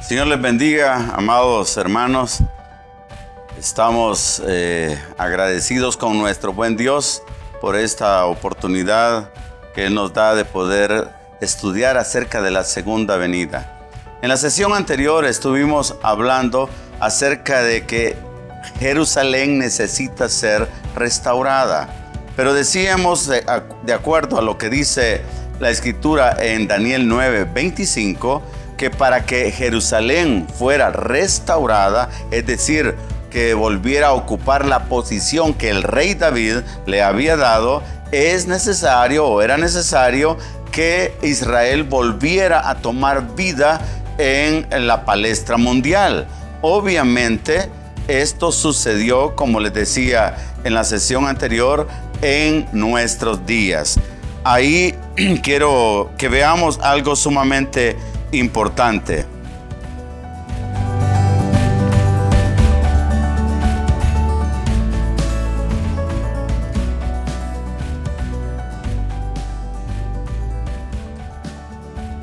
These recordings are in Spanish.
Señor les bendiga, amados hermanos. Estamos agradecidos con nuestro buen Dios por esta oportunidad que Él nos da de poder estudiar acerca de la segunda venida. En la sesión anterior estuvimos hablando acerca de que Jerusalén necesita ser restaurada. Pero decíamos, de acuerdo a lo que dice la Escritura en Daniel 9:25, que para que Jerusalén fuera restaurada, es decir, que volviera a ocupar la posición que el rey David le había dado, era necesario que Israel volviera a tomar vida en la palestra mundial. Obviamente, esto sucedió, como les decía en la sesión anterior, en nuestros días. Ahí quiero que veamos algo sumamente importante.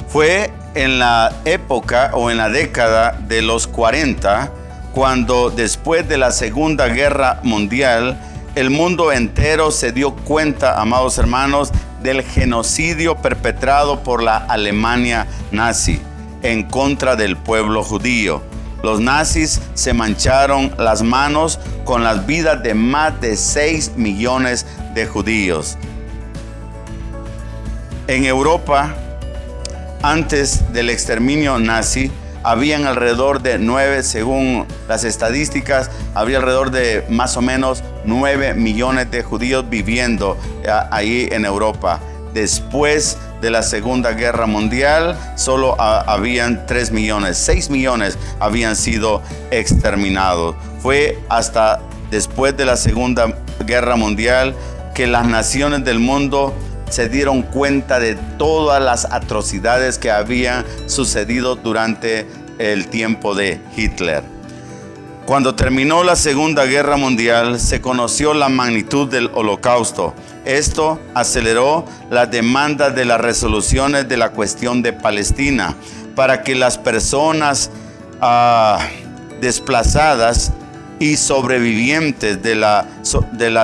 Fue en la época o en la década de los 40, cuando después de la Segunda Guerra Mundial, el mundo entero se dio cuenta, amados hermanos, del genocidio perpetrado por la Alemania nazi en contra del pueblo judío. Los nazis se mancharon las manos con las vidas de más de 6 millones de judíos. En Europa, antes del exterminio nazi, habían alrededor de 9, según las estadísticas, había alrededor de más o menos 9 millones de judíos viviendo ahí en Europa. Después de la Segunda Guerra Mundial, solo habían 3 millones, 6 millones habían sido exterminados. Fue hasta después de la Segunda Guerra Mundial que las naciones del mundo se dieron cuenta de todas las atrocidades que habían sucedido durante el tiempo de Hitler. Cuando terminó la Segunda Guerra Mundial, se conoció la magnitud del Holocausto. Esto aceleró las demandas de las resoluciones de la cuestión de Palestina para que las personas desplazadas y sobrevivientes de la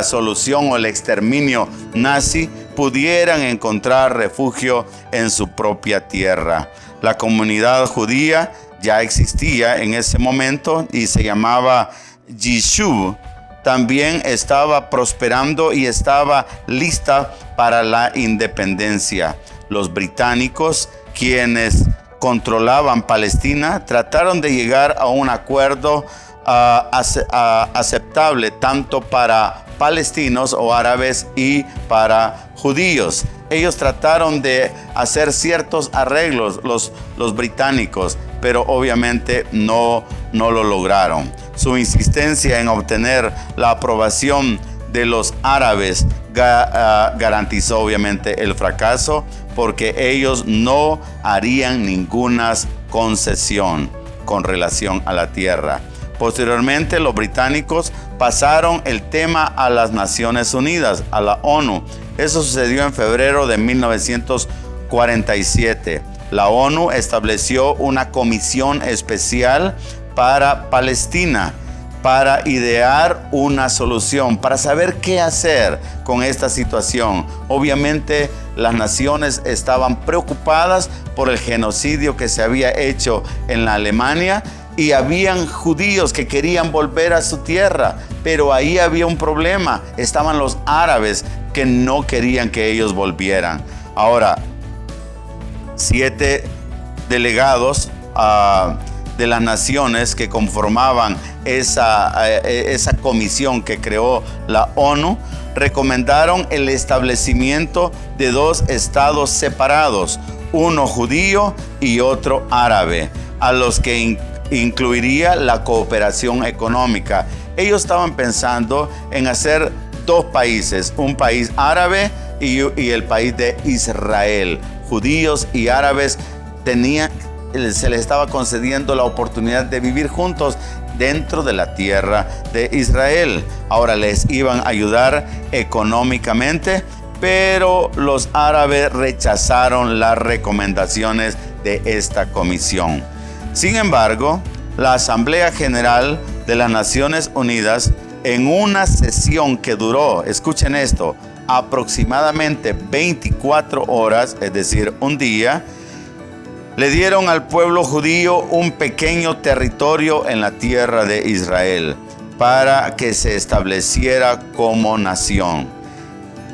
solución o el exterminio nazi pudieran encontrar refugio en su propia tierra. La comunidad judía ya existía en ese momento y se llamaba Yishuv. También estaba prosperando y estaba lista para la independencia. Los británicos, quienes controlaban Palestina, trataron de llegar a un acuerdo aceptable tanto para palestinos o árabes y para judíos. Ellos trataron de hacer ciertos arreglos, los británicos, pero obviamente no lo lograron. Su insistencia en obtener la aprobación de los árabes garantizó obviamente el fracaso, porque ellos no harían ninguna concesión con relación a la tierra. Posteriormente, los británicos pasaron el tema a las Naciones Unidas, a la ONU. Eso sucedió en febrero de 1947. La ONU estableció una comisión especial para Palestina, para idear una solución, para saber qué hacer con esta situación. Obviamente, las naciones estaban preocupadas por el genocidio que se había hecho en la Alemania, y habían judíos que querían volver a su tierra, pero ahí había un problema. Estaban los árabes que no querían que ellos volvieran. Ahora, 7 delegados de las naciones que conformaban esa comisión que creó la ONU recomendaron el establecimiento de 2 estados separados, uno judío y otro árabe, a los que incluiría la cooperación económica. Ellos estaban pensando en hacer 2 países, un país árabe y el país de Israel. Judíos y árabes se les estaba concediendo la oportunidad de vivir juntos dentro de la tierra de Israel. Ahora les iban a ayudar económicamente, pero los árabes rechazaron las recomendaciones de esta comisión. Sin embargo, la Asamblea General de las Naciones Unidas, en una sesión que duró, escuchen esto, aproximadamente 24 horas, es decir, un día, le dieron al pueblo judío un pequeño territorio en la tierra de Israel para que se estableciera como nación.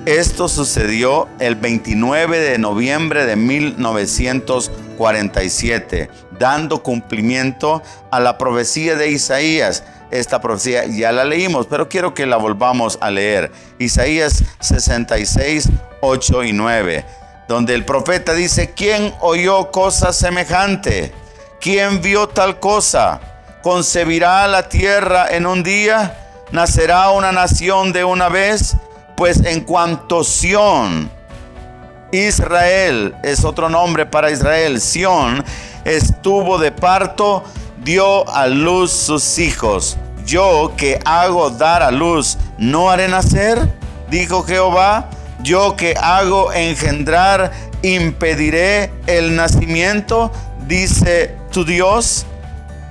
Esto sucedió el 29 de noviembre de 1947, dando cumplimiento a la profecía de Isaías. Esta profecía ya la leímos, pero quiero que la volvamos a leer. Isaías 66, 8 y 9, donde el profeta dice: ¿quién oyó cosa semejante? ¿Quién vio tal cosa? ¿Concebirá la tierra en un día? ¿Nacerá una nación de una vez? Pues en cuanto Sión, Israel es otro nombre para Israel, Sión estuvo de parto, dio a luz sus hijos. Yo que hago dar a luz, ¿no haré nacer? Dijo Jehová. Yo que hago engendrar, ¿impediré el nacimiento? Dice tu Dios.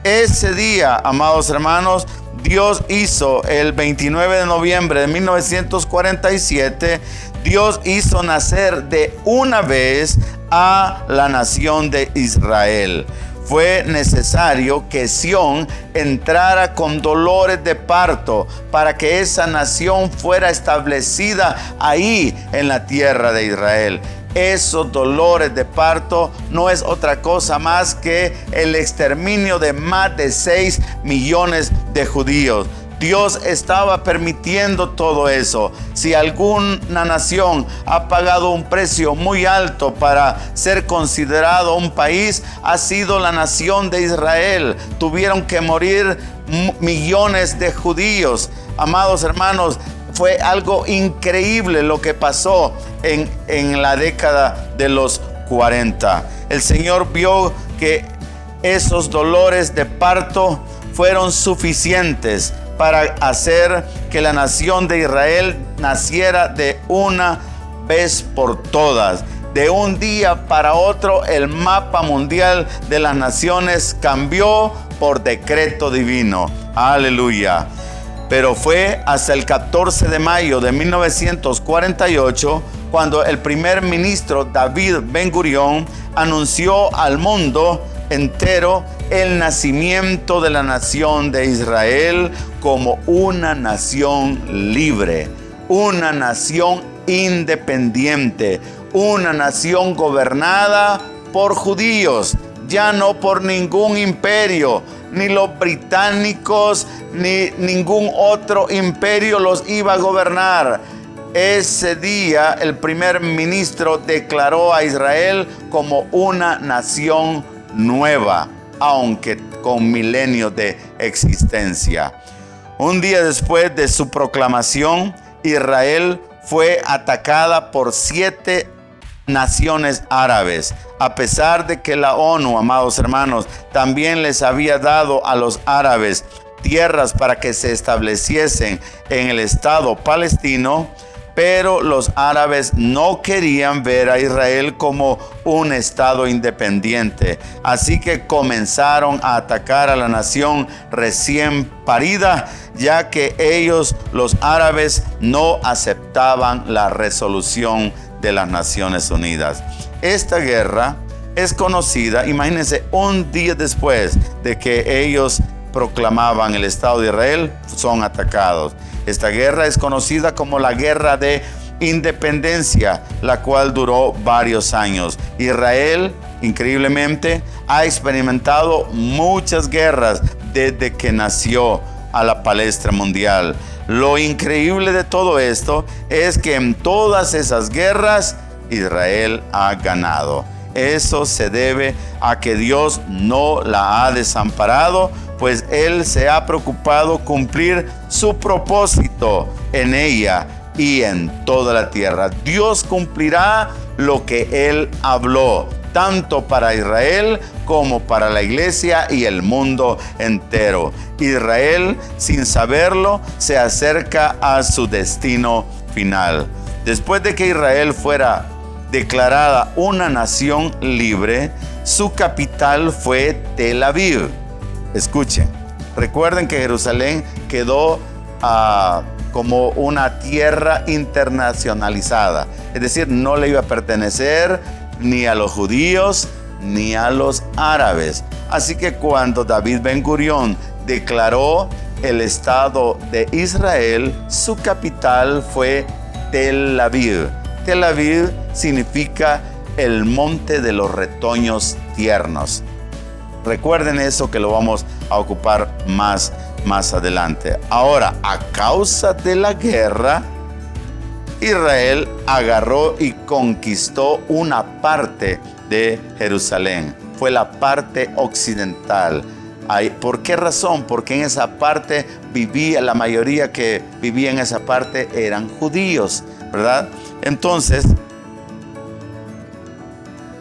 Ese día, amados hermanos, Dios hizo el 29 de noviembre de 1947, Dios hizo nacer de una vez a la nación de Israel. Fue necesario que Sión entrara con dolores de parto para que esa nación fuera establecida ahí en la tierra de Israel. Esos dolores de parto no es otra cosa más que el exterminio de más de 6 millones de judíos. Dios estaba permitiendo todo eso. Si alguna nación ha pagado un precio muy alto para ser considerado un país, ha sido la nación de Israel. Tuvieron que morir millones de judíos. Amados hermanos, fue algo increíble lo que pasó en la década de los 40. El Señor vio que esos dolores de parto fueron suficientes para hacer que la nación de Israel naciera de una vez por todas. De un día para otro, el mapa mundial de las naciones cambió por decreto divino. Aleluya. Pero fue hasta el 14 de mayo de 1948 cuando el primer ministro David Ben-Gurión anunció al mundo entero el nacimiento de la nación de Israel como una nación libre, una nación independiente, una nación gobernada por judíos, ya no por ningún imperio, ni los británicos, ni ningún otro imperio los iba a gobernar. Ese día el primer ministro declaró a Israel como una nación nueva, aunque con milenios de existencia. Un día después de su proclamación, Israel fue atacada por 7 naciones árabes, a pesar de que la ONU, amados hermanos, también les había dado a los árabes tierras para que se estableciesen en el Estado palestino, pero los árabes no querían ver a Israel como un Estado independiente. Así que comenzaron a atacar a la nación recién parida, ya que ellos, los árabes, no aceptaban la resolución de las Naciones Unidas. Esta guerra es conocida, imagínense, un día después de que ellos proclamaban el Estado de Israel, son atacados. Esta guerra es conocida como la Guerra de Independencia, la cual duró varios años. Israel, increíblemente, ha experimentado muchas guerras desde que nació a la palestra mundial. Lo increíble de todo esto es que en todas esas guerras Israel ha ganado. Eso se debe a que Dios no la ha desamparado, pues Él se ha preocupado cumplir su propósito en ella y en toda la tierra. Dios cumplirá lo que Él habló, tanto para Israel como para la iglesia y el mundo entero. Israel, sin saberlo, se acerca a su destino final. Después de que Israel fuera declarada una nación libre, su capital fue Tel Aviv. Escuchen, recuerden que Jerusalén quedó como una tierra internacionalizada, es decir, no le iba a pertenecer ni a los judíos ni a los árabes. Así que cuando David Ben Gurión declaró el Estado de Israel, su capital fue Tel Aviv. Tel Aviv significa el monte de los retoños tiernos. Recuerden eso, que lo vamos a ocupar más adelante. Ahora, a causa de la guerra, Israel agarró y conquistó una parte de Jerusalén. Fue la parte occidental. ¿Por qué razón? Porque en esa parte la mayoría que vivía en esa parte eran judíos, ¿verdad? Entonces,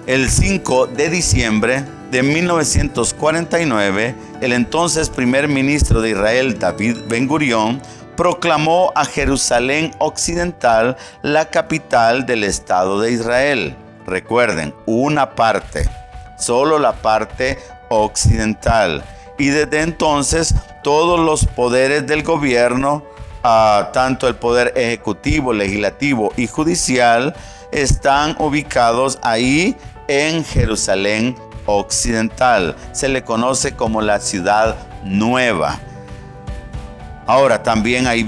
el 5 de diciembre de 1949, el entonces primer ministro de Israel, David Ben Gurión, proclamó a Jerusalén Occidental la capital del Estado de Israel. Recuerden, una parte, solo la parte occidental. Y desde entonces, todos los poderes del gobierno, tanto el poder ejecutivo, legislativo y judicial, están ubicados ahí en Jerusalén Occidental. Se le conoce como la Ciudad Nueva. Ahora también ahí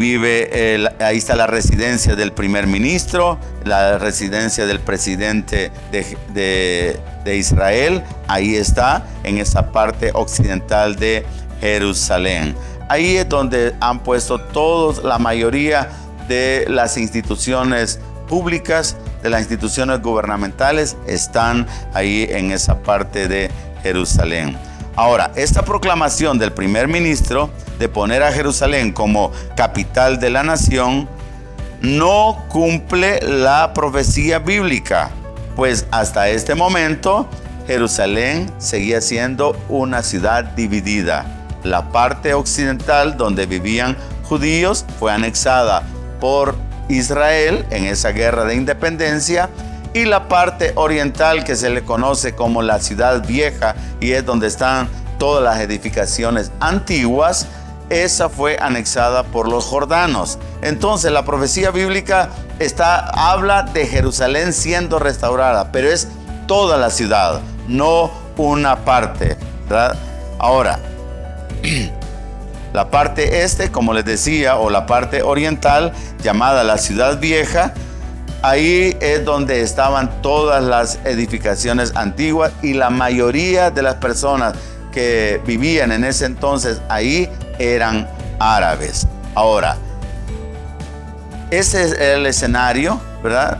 ahí está la residencia del primer ministro, la residencia del presidente de Israel. Ahí está, en esa parte occidental de Jerusalén. Ahí es donde han puesto la mayoría de las instituciones públicas, de las instituciones gubernamentales, están ahí en esa parte de Jerusalén. Ahora, esta proclamación del primer ministro de poner a Jerusalén como capital de la nación no cumple la profecía bíblica, pues hasta este momento Jerusalén seguía siendo una ciudad dividida. La parte occidental, donde vivían judíos, fue anexada por Israel en esa guerra de independencia, y la parte oriental, que se le conoce como la ciudad vieja y es donde están todas las edificaciones antiguas, esa fue anexada por los jordanos. Entonces la profecía bíblica habla de Jerusalén siendo restaurada, pero es toda la ciudad, no una parte, ¿verdad? Ahora, la parte este, como les decía, o la parte oriental, llamada la ciudad vieja, ahí es donde estaban todas las edificaciones antiguas, y la mayoría de las personas que vivían en ese entonces ahí eran árabes. Ahora, ese es el escenario, ¿verdad?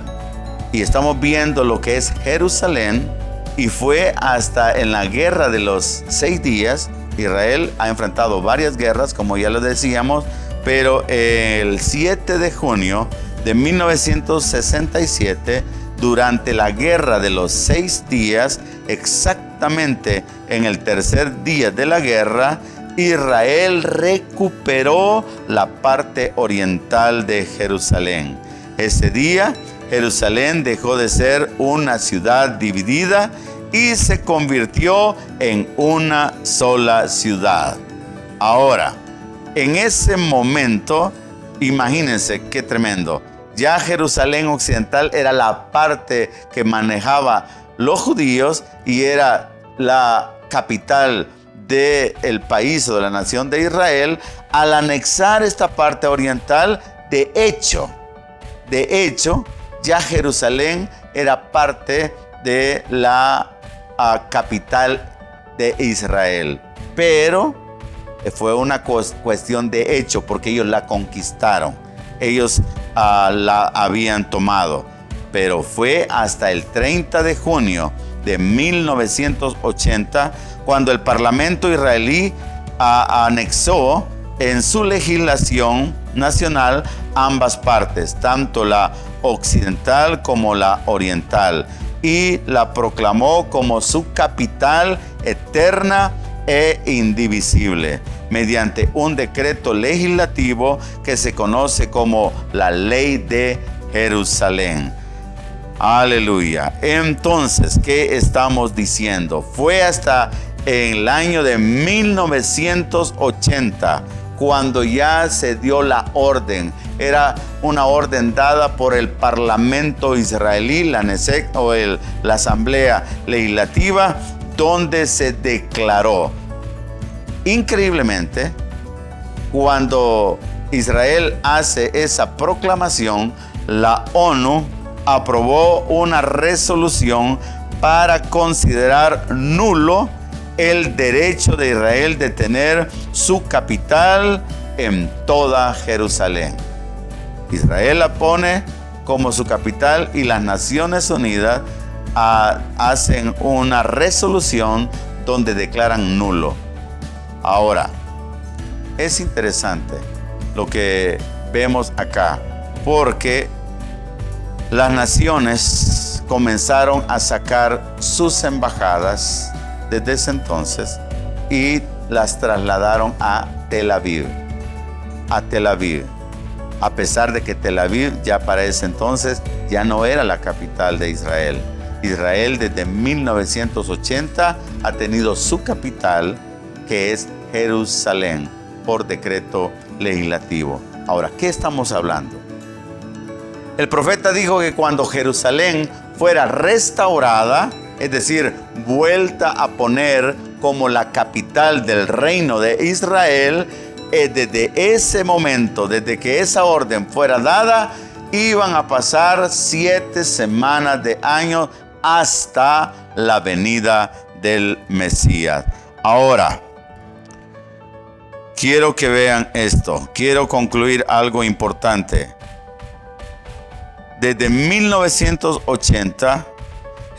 Y estamos viendo lo que es Jerusalén, y fue hasta en la guerra de los 6 días. Israel ha enfrentado varias guerras, como ya lo decíamos, pero el 7 de junio de 1967, durante la guerra de los 6 días, exactamente en el tercer día de la guerra, Israel recuperó la parte oriental de Jerusalén. Ese día, Jerusalén dejó de ser una ciudad dividida y se convirtió en una sola ciudad. Ahora, en ese momento, imagínense qué tremendo. Ya Jerusalén Occidental era la parte que manejaba los judíos y era la capital del país o de la nación de Israel. Al anexar esta parte oriental, de hecho, ya Jerusalén era parte de la capital de Israel. Pero fue una cuestión de hecho, porque ellos la conquistaron. Ellos la habían tomado. Pero fue hasta el 30 de junio de 1980 cuando el Parlamento israelí anexó en su legislación nacional ambas partes, tanto la occidental como la oriental, y la proclamó como su capital eterna e indivisible, mediante un decreto legislativo que se conoce como la Ley de Jerusalén. Aleluya. Entonces, ¿qué estamos diciendo? Fue hasta en el año de 1980 cuando ya se dio la orden. Era una orden dada por el Parlamento israelí, la Knesset, o la Asamblea Legislativa, donde se declaró. Increíblemente, cuando Israel hace esa proclamación, la ONU aprobó una resolución para considerar nulo el derecho de Israel de tener su capital en toda Jerusalén. Israel la pone como su capital y las Naciones Unidas hacen una resolución donde declaran nulo. Ahora, es interesante lo que vemos acá, porque las naciones comenzaron a sacar sus embajadas desde ese entonces y las trasladaron a Tel Aviv. A pesar de que Tel Aviv ya para ese entonces ya no era la capital de Israel. Israel desde 1980 ha tenido su capital, que es Jerusalén, por decreto legislativo. Ahora, ¿qué estamos hablando? El profeta dijo que cuando Jerusalén fuera restaurada, es decir, vuelta a poner como la capital del reino de Israel, desde ese momento, desde que esa orden fuera dada, iban a pasar 7 semanas de años hasta la venida del Mesías. Ahora, quiero que vean esto. Quiero concluir algo importante. Desde 1980,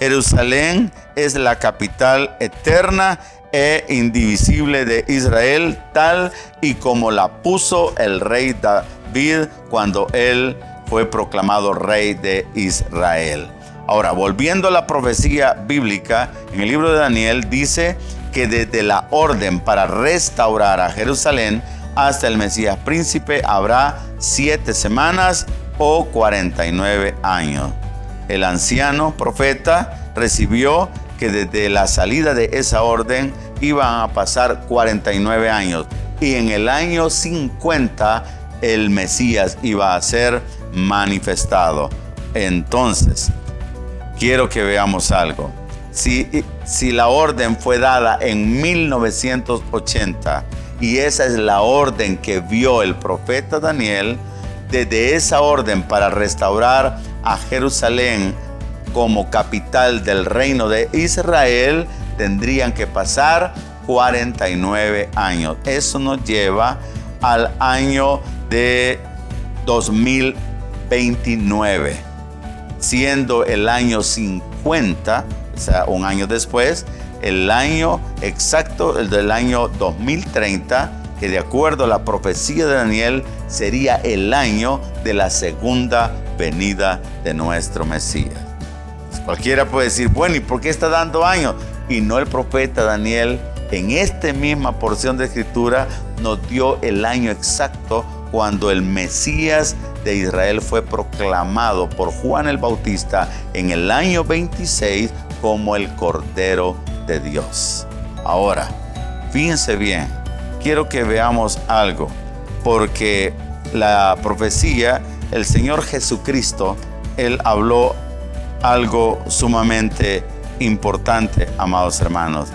Jerusalén es la capital eterna e indivisible de Israel, tal y como la puso el rey David cuando él fue proclamado rey de Israel. Ahora, volviendo a la profecía bíblica, en el libro de Daniel dice que desde la orden para restaurar a Jerusalén hasta el Mesías príncipe habrá 7 semanas o 49 años. El anciano profeta recibió que desde la salida de esa orden iban a pasar 49 años y en el año 50 el Mesías iba a ser manifestado. Entonces, quiero que veamos algo. Si la orden fue dada en 1980 y esa es la orden que vio el profeta Daniel, desde esa orden para restaurar a Jerusalén como capital del reino de Israel, tendrían que pasar 49 años. Eso nos lleva al año de 2029, siendo el año 50, o sea, un año después, el año exacto, el del año 2030, que de acuerdo a la profecía de Daniel, sería el año de la segunda venida de nuestro Mesías. Cualquiera puede decir, bueno, ¿y por qué está dando años? Y no, el profeta Daniel, en esta misma porción de escritura, nos dio el año exacto cuando el Mesías de Israel fue proclamado por Juan el Bautista en el año 26 como el Cordero de Dios. Ahora, fíjense bien, quiero que veamos algo, porque la profecía, el Señor Jesucristo, Él habló algo sumamente importante, amados hermanos.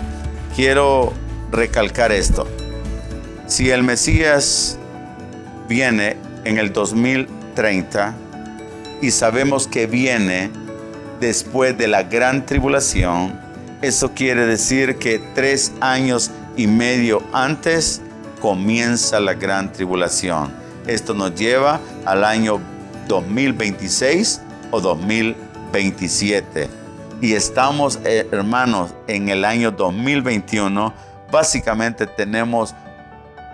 Quiero recalcar esto. Si el Mesías viene en el 2030 y sabemos que viene después de la gran tribulación, eso quiere decir que 3 años y medio antes comienza la gran tribulación. Esto nos lleva al año 2026 o 2027. Y estamos, hermanos, en el año 2021. Básicamente tenemos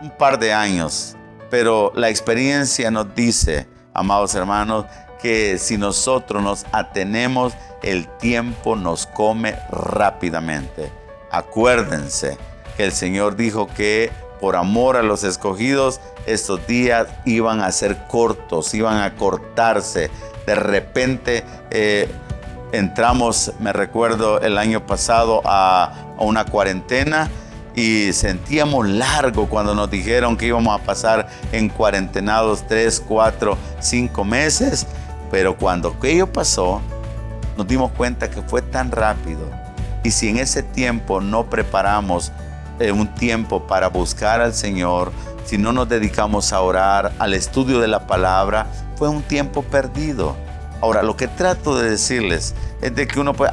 un par de años, pero la experiencia nos dice, amados hermanos, que si nosotros nos atenemos, el tiempo nos come rápidamente. Acuérdense que el Señor dijo que por amor a los escogidos, estos días iban a ser cortos, iban a cortarse. De repente entramos, me recuerdo, el año pasado a una cuarentena y sentíamos largo cuando nos dijeron que íbamos a pasar en cuarentenados 3, 4, 5 meses. Pero cuando aquello pasó, nos dimos cuenta que fue tan rápido. Y si en ese tiempo no preparamos un tiempo para buscar al Señor, si no nos dedicamos a orar, al estudio de la palabra, fue un tiempo perdido. Ahora, lo que trato de decirles es de que uno puede,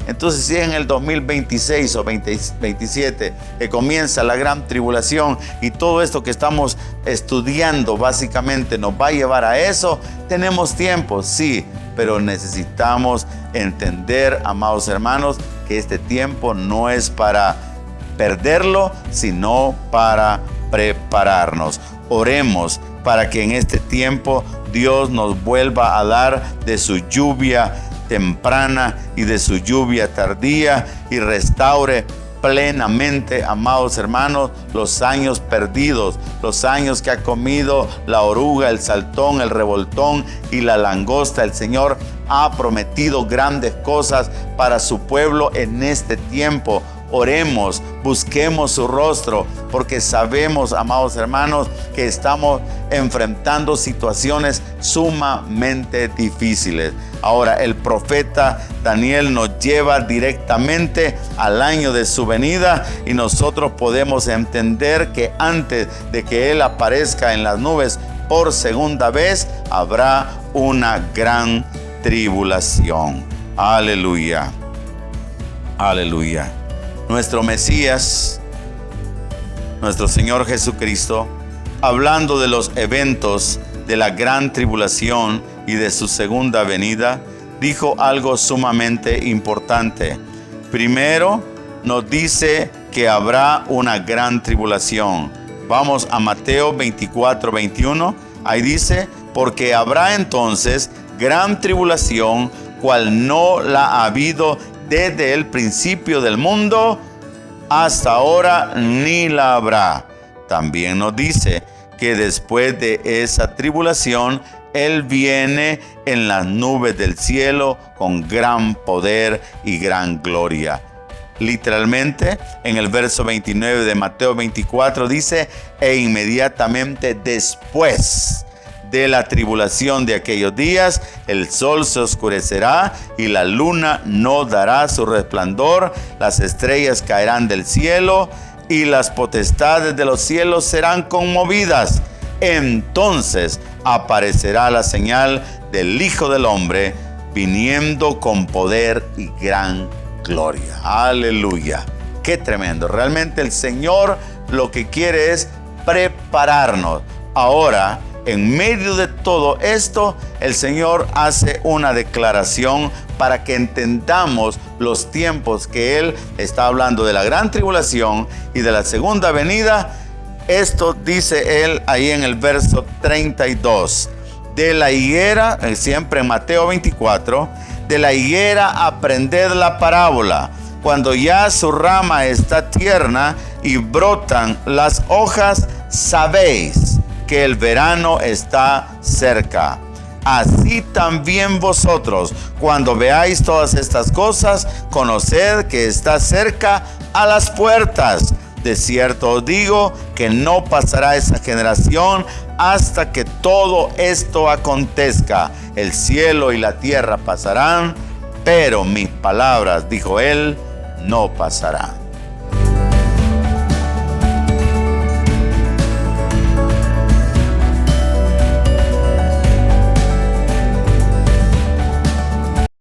entonces si es en el 2026 o 2027 que comienza la gran tribulación y todo esto que estamos estudiando básicamente nos va a llevar a eso, tenemos tiempo, sí, pero necesitamos entender, amados hermanos, que este tiempo no es para perderlo, sino para prepararnos. Oremos para que en este tiempo Dios nos vuelva a dar de su lluvia temprana y de su lluvia tardía y restaure plenamente, amados hermanos, los años perdidos, los años que ha comido la oruga, el saltón, el revoltón y la langosta. El Señor ha prometido grandes cosas para su pueblo en este tiempo. Oremos, busquemos su rostro, porque sabemos, amados hermanos, que estamos enfrentando situaciones sumamente difíciles. Ahora, el profeta Daniel nos lleva directamente al año de su venida y nosotros podemos entender que antes de que Él aparezca en las nubes por segunda vez, habrá una gran tribulación. Aleluya. Aleluya. Nuestro Mesías, nuestro Señor Jesucristo, hablando de los eventos de la gran tribulación y de su segunda venida, dijo algo sumamente importante. Primero, nos dice que habrá una gran tribulación. Vamos a Mateo 24, 21. Ahí dice, porque habrá entonces gran tribulación, cual no la ha habido desde el principio del mundo hasta ahora, ni la habrá. También nos dice que después de esa tribulación, Él viene en las nubes del cielo con gran poder y gran gloria. Literalmente, en el verso 29 de Mateo 24 dice, e inmediatamente después de la tribulación de aquellos días, el sol se oscurecerá y la luna no dará su resplandor, las estrellas caerán del cielo y las potestades de los cielos serán conmovidas. Entonces aparecerá la señal del Hijo del Hombre viniendo con poder y gran gloria. Aleluya. Qué tremendo. Realmente el Señor lo que quiere es prepararnos. Ahora, en medio de todo esto, el Señor hace una declaración para que entendamos los tiempos que Él está hablando de la gran tribulación y de la segunda venida. Esto dice Él ahí en el verso 32. De la higuera, siempre en Mateo 24, de la higuera aprended la parábola. Cuando ya su rama está tierna y brotan las hojas, sabéis que el verano está cerca. Así también vosotros, cuando veáis todas estas cosas, conoced que está cerca a las puertas. De cierto os digo que no pasará esa generación hasta que todo esto acontezca. El cielo y la tierra pasarán, pero mis palabras, dijo Él, no pasarán.